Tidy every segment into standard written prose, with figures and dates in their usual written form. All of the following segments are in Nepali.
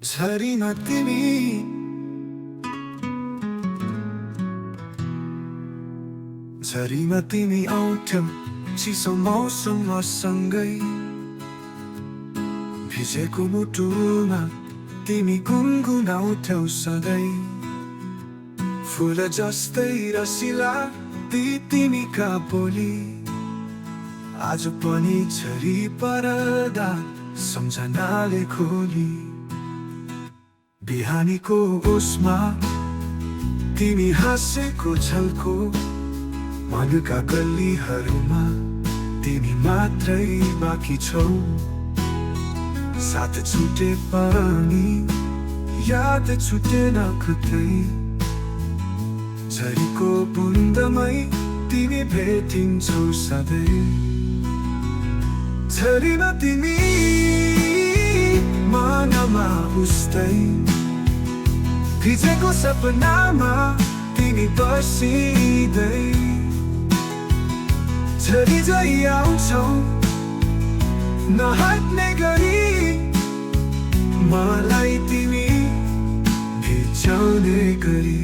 झरीमा तिमी झरीमा तिमी आउँथ्यौ चिसो मौसम मसँगै भिजेको मुटुमा तिमी गुनगुनाउँथ्यौ सधैँ फुल जस्तै रसिला ती तिमीका बोली आज पनि झरी परदा सम्झनाले खोली बिहानीको ओसमा तिमी हाँसेको झल्को मनका गल्लीहरूमा तिमी मात्रै बाँकी छौ साथ छुटे पनि याद छुटेन कतै झरीको बुन्दमै तिमी भेटिन्छौ सधैँ झरीमा तिमी मनमा उस्तै भिजेको सपनामा तिमी बसिँदै झरी झै आउँछौ नहट्ने गरी मलाई तिमी भिजाउने गरी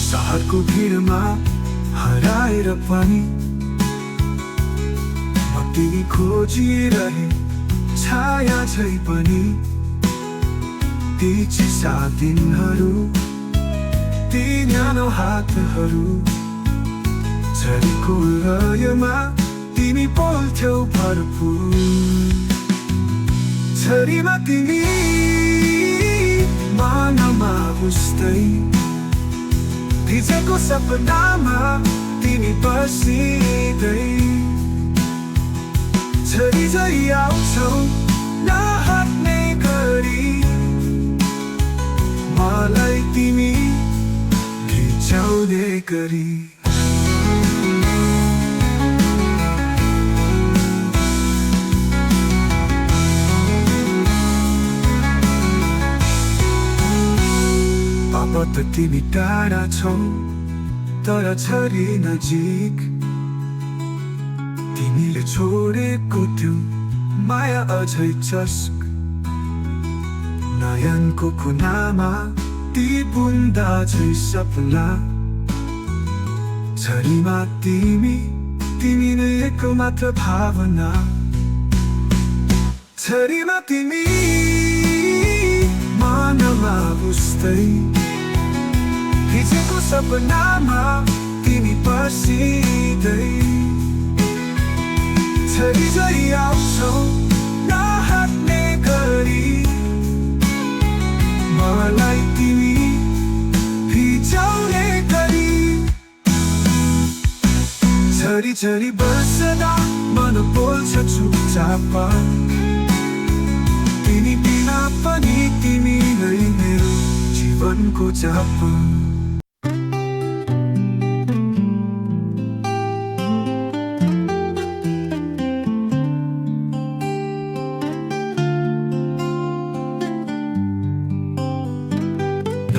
सहरको भिडमा हराएर पनि म तिमी खोजिरहे छाया झै पनि ती चिसा दिनहरू ती न्यानो हातहरू झरीको लयमा तिमी बोल्थ्यौ भरपुर झरीमा तिमी मनमा उस्तै भिजेको सपनामा तिमी बसिँदै झरी झै आउँछौ नहट्ने गरी मलाई तिमी भिजाउने गरी अब त तिमी टाढा छौ तर झरी नजिक तिमीले छोडेको त्यो माया अझै चस्क नयनको कुनामा ती बुन्दा झै सपना झरीमा तिमी तिमी नै एक मात्र भावना झरीमा तिमी मनमा उस्तै भिजेको सपनामा तिमी बसिँदै झरी झै आउँछौ नहट्ने गरी मलाई तिमी भिजाउने गरी झरी झरी बस्दा मन बोल्छ चुपचाप तिमी बिना पनि तिमी नै मेरो जीवनको चाप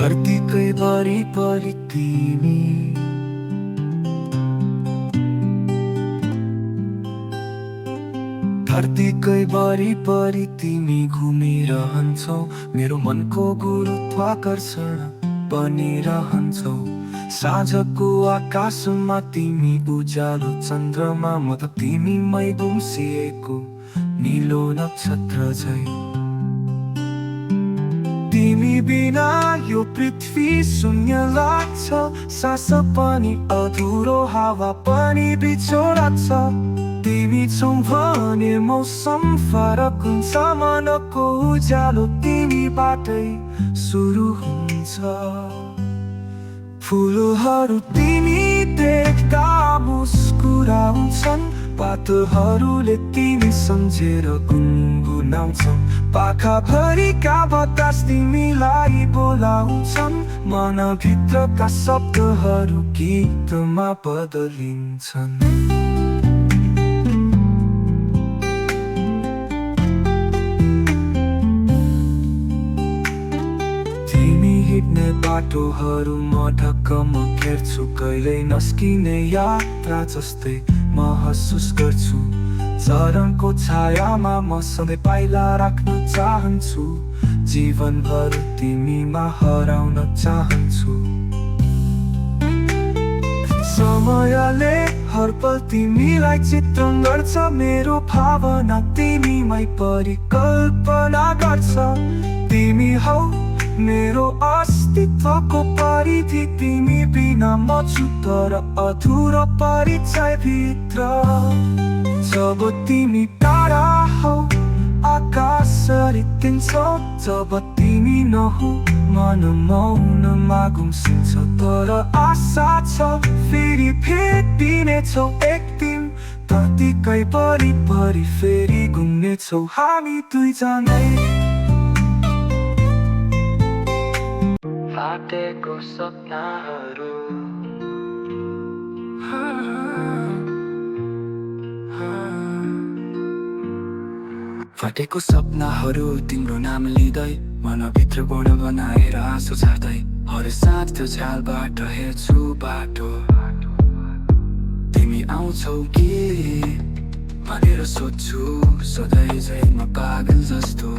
धरतीकै वरिपरि तिमी धरतीकै वरिपरि तिमी घुमिरहन्छौ मेरो मनको गुरुत्वाकर्षण बनिरहन्छौ साँझको आकाशमा तिमी उज्यालो चन्द्रमा म त तिमीमै गुम्सिएको नीलो नक्षत्र झै तिमी बिना यो पृथ्वी शून्य लाग्छ सास पनि अधुरो हावा पनि बिछोडा छ तिमी छौ भने मौसम फरक हुन्छ मनको उज्यालो तिमीबाटै सुरु हुन्छ फुलहरू तिमी देख्दा मुस्कुराउँछन् पातहरूले तिमी सम्झेर गुनगुनाउँछन् पाखाभरिका बतास तिमीलाई बोलाउँछन् मनभित्रका शब्दहरू गीतमा बदलिन्छन् तिमी हिँड्ने बाटोहरू म ढक्कम घेर्छु कहिल्यै नस्किने यात्रा जस्तै महसुस गर्छु। चरणको छायामा म सधैँ पाइला राख्न चाहन्छु। जीवनभर तिमीमा हराउन चाहन्छु। समयले हर पल तिमीलाई चित्रण गर्छ। मेरो भावना तिमीमै परिकल्पना गर्छ। तिमी हौ मेरो अस्तित्वको परिधि। तिमी बिना म छु तर अधुरो परिचय भित्र। जब तिमी टाढा हौ आकाश रित्तिन्छ। जब तिमी नहौ मन मौनमा गुम्सिन्छ। तर आशा छ फेरि भेटिनेछौ एक दिन। धरतीकै वरिपरि फेरि घुम्नेछौ हामी दुईजनै। फाटेको सपनाहरू फाटेको सपनाहरू तिम्रो नाम लिँदै मनभित्र गुण बनाएर आँसु छाड्दै। हर साँझ त्यो झ्यालबाट हेर्छु बाटो। तिमी आउँछौ कि भनेर सोध्छु सधैँ झै म पागल जस्तो।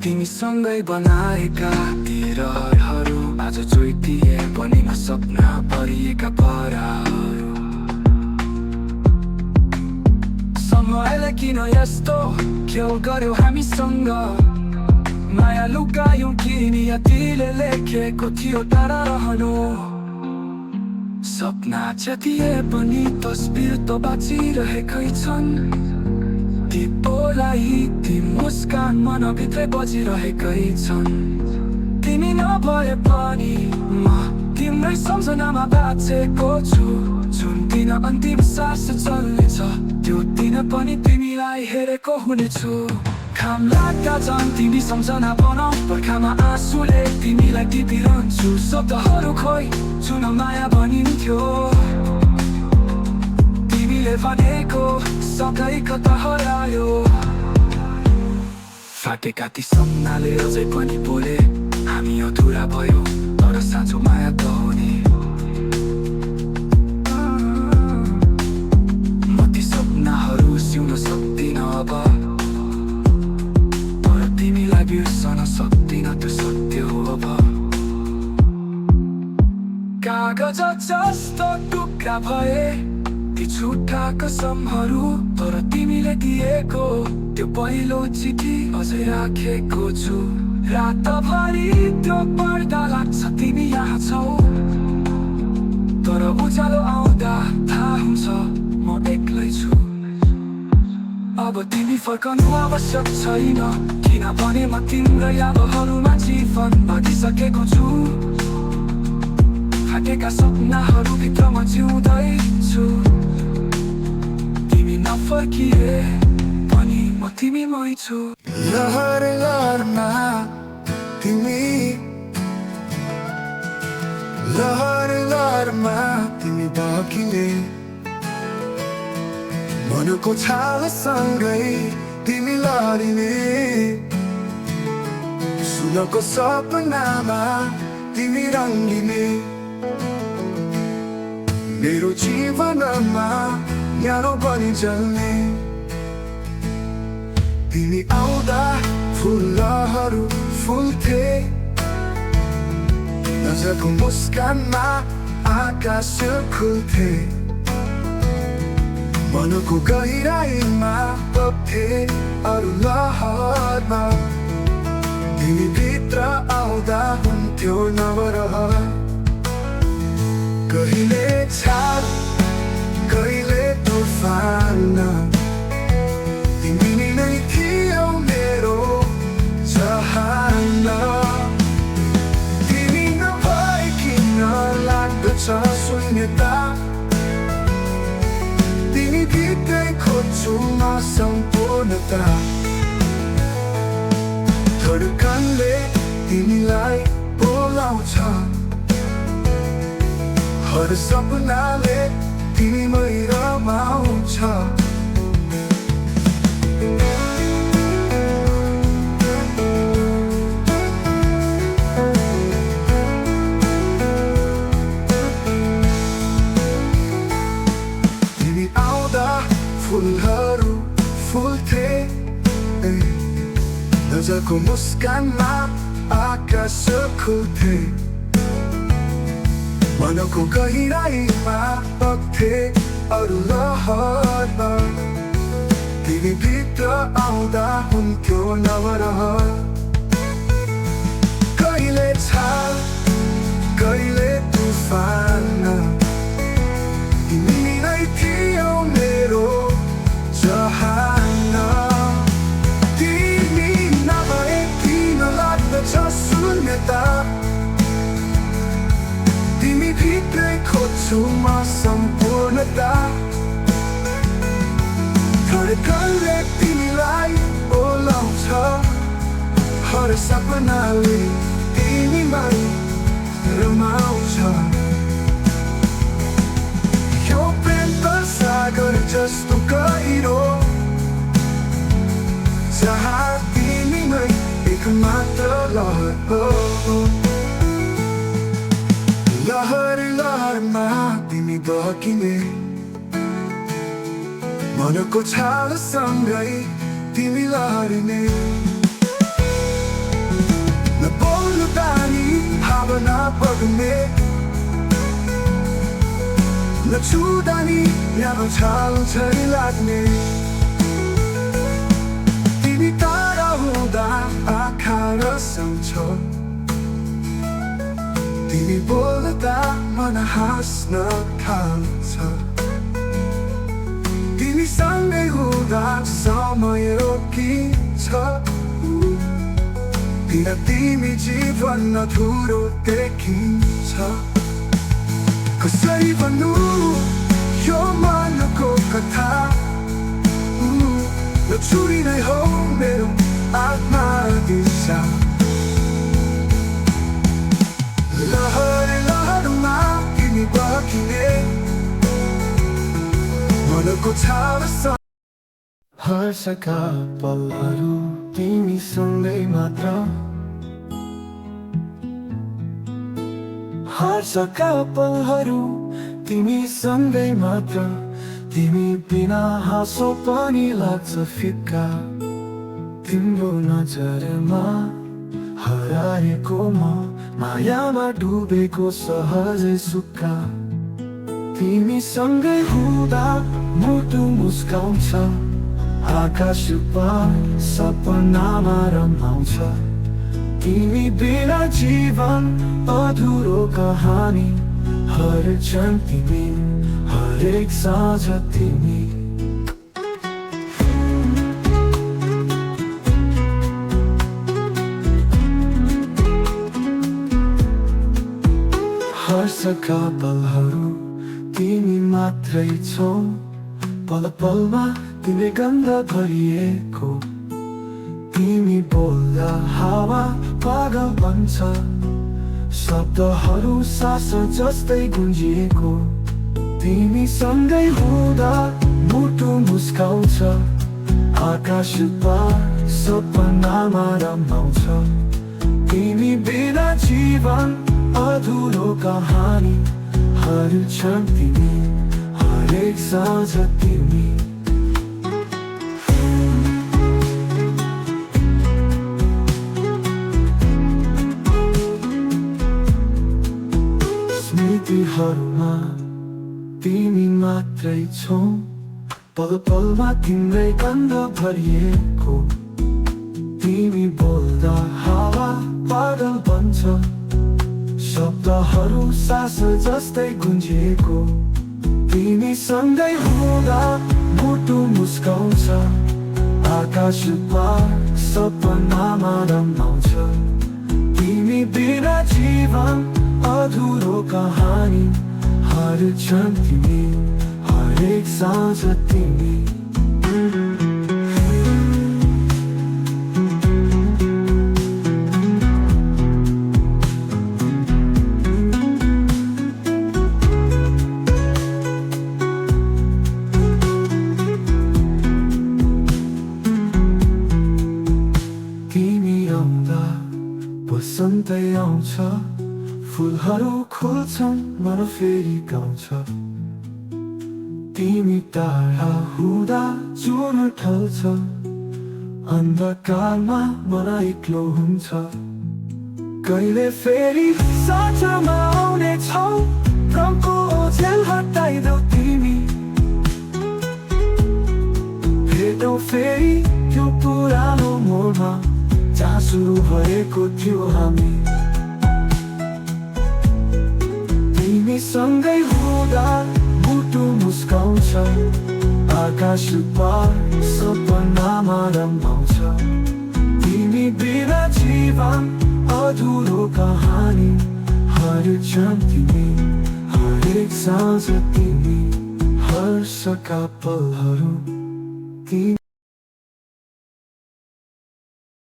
तिमीसँगै बनाएका ती रहरहरू आज चोइटिए पनि न सपना परिएका पराहरू। समयले किन यस्तो खेल गर्यो हामीसँग। माया लुकायौँ किन यतिले लेखेको थियो टाढा रहनु। सपना जतिए पनि तस्बिर त बाँचिरहेकै छन्। ती बोलाई ती मुस्कान मनभित्रै बजिरहेकै छन्। तिमी नभए पनि म तिम्रै सम्झनामा बाँचेको छु। जुन दिन अन्तिम सास चल्नेछ त्यो दिन पनि तिमीलाई हेरेको हुनेछु। घाम लाग्दा झन् तिमी सम्झना बनाऊ। बर्खामा आँसुले तिमीलाई टिपिरहन्छु। शब्दहरू खोइ जुन माया बनिन्थ्यो। तिमीले भनेको सधैँ कता हरायो। फाटेका ती सपनाले अझै पनि बोले। हामी अधुरा भयो तर साँचो माया त हुने। म ती सपनाहरू सिउन सक्दिन अब। तर तिमीलाई बिर्सन सक्दिन त्यो सत्य हो अब। कागज जस्तो टुक्रा भए ती झुटा कसमहरू। तर तिमीले दिएको त्यो पहिलो चिठी अझै राखेको छु। रातभरि त्यो पढ्दा लाग्छ तिमी यहाँ छौ। तर उज्यालो आउँदा थाहा हुन्छ म एक्लै छु। अब तिमी फर्कनु आवश्यक छैन किनभने म तिम्रो यादहरूमा जीवन बाँधिसकेको छु। फाटेका सपनाहरू भित्र म जिउँदैछु। तिमी नफर्किए पनि म तिमीमै छु। लहर लहरमा तिमी लहर लहरमा तिमी बगिने। मनको छालसँगै तिमी लडिने। सुनको सपनामा तिमी रङ्गिने। मेरो जीवनमा न्यानो बनि जल्ने। तिमी आउँदा फुलहरू फुल्थे। नजरको मुस्कानमा आकाश खुल्थे। मनको गहिराइमा बग्थे अरू लहरमा। तिमी भित्र आउँदा हुन्थ्यो नवरहर। कहिले छाड कहिले तुफान। तिमी नै थियौ मेरो चाहना। तिमी नभए किन लाग्दछ शून्यता। तिमी भित्रै खोज्छु म सम्पूर्णता। धडकनले तिमीलाई बोलाउँछ। हर सपनाले तिमीमै रमाउँछ। मजाको मुस्कानमा आकाश खुल्थे मनको गहिराईमा बग्थे अरू लहर तिमी भित्र आउँदा हुन्थ्यो नवरहर कहिले छाल कहिले तुफान तिमी नै थियौ मेरो जहान तिमी नभए किन लाग्दछ शून्यता तिमी भित्रै खोज्छु म सम्पूर्णता धडकनले तिमीलाई बोलाउँछ हर सपनाले तिमीलाई रमाउँछ यो प्रेम त सागर जस्तो गहिरो जहाँ तिमीमै एक मात्र लहर हो लहर लहरमा तिमी बगिने मनको छालसँगै तिमी लहरिने नबोल्नु बानी भावना बग्ने नछुँदा नि यहाँ छाल झरी लाग्ने तिमी टाढा हुँदा आँखा रसाउँछौ तिमी बोल्दा मन हाँस्न थाल्छ तिमी सँगै हुँदा समय रोकिन्छ बिना तिमी जीवन अधुरो देखिन्छ कसरी भन्नु यो मनको कथा यो छुरी नै हो मेरो आत्मा दिशा लहर लहरमा तिमी बगिने मनको छालसँग हर्षका पलहरू तिमीसँगै मात्र हर्षका पलहरू तिमीसँगै मात्र तिमी बिना हाँसो पनि लाग्छ फिक्का तिम्रो नजरमा हराएको म मायामा डुबेको सहजै सुक्का तिमीसँगै हुँदा मुटु मुस्काउँछ आकाश पार सपनामा रमाउँछ तिमी बिना जीवन अधुरो कहानी हर क्षण तिमी हरेक साँझ तिमी हर्षका पलहरू तिमी मात्रै छौ पल पलमा तिमी गन्ध भरिएको तिमी बोल्दा हावा पागल बन्छ शब्दहरू सास जस्तै गुन्जिएको तिमी सँगै हुँदा मुटु मुस्काउँछ आकाश पार सपनामा रमाउँछ तिमी बिना जीवन अधुरो कहानी हर क्षण तिमी हरेक साँझ तिमी स्मृतिहरूमा तिमी मात्रै छौ पल पलमा तिम्रै गन्ध भरिएको तिमी बोल्दा हावा पागल बन्छ शब्दहरू सास जस्तै गुन्जिएको तिमी सँगै हुँदा मुटु मुस्काउँछ आकाश पार सपनामा रमाउँछ तिमी बिना जीवन अधुरो कहानी हर क्षण तिमी हरेक साँझ तिमी बसन्तै आउँछ फुलहरू खुल्छन् मन फेरि गाउँछ तिमी टाढा हुँदा जुन ढल्छ अन्धकारमा मलाई एक्लो हुन्छ कहिले फेरि साँझमा आउने छौ रङको ओझेल हटाइदेऊ तिमी भेटौँ फेरि त्यो पुरानो मोडमा जहाँ सुरु भएको थियो हामी तिमीसँगै हुँदा मुटु मुस्काउँछ आकाश पार सपनामा रमाउँछ तिमी बिना जीवन अधुरो कहानी हर क्षण तिमी हरेक साँझ तिमी हर्षका पलहरू तिमी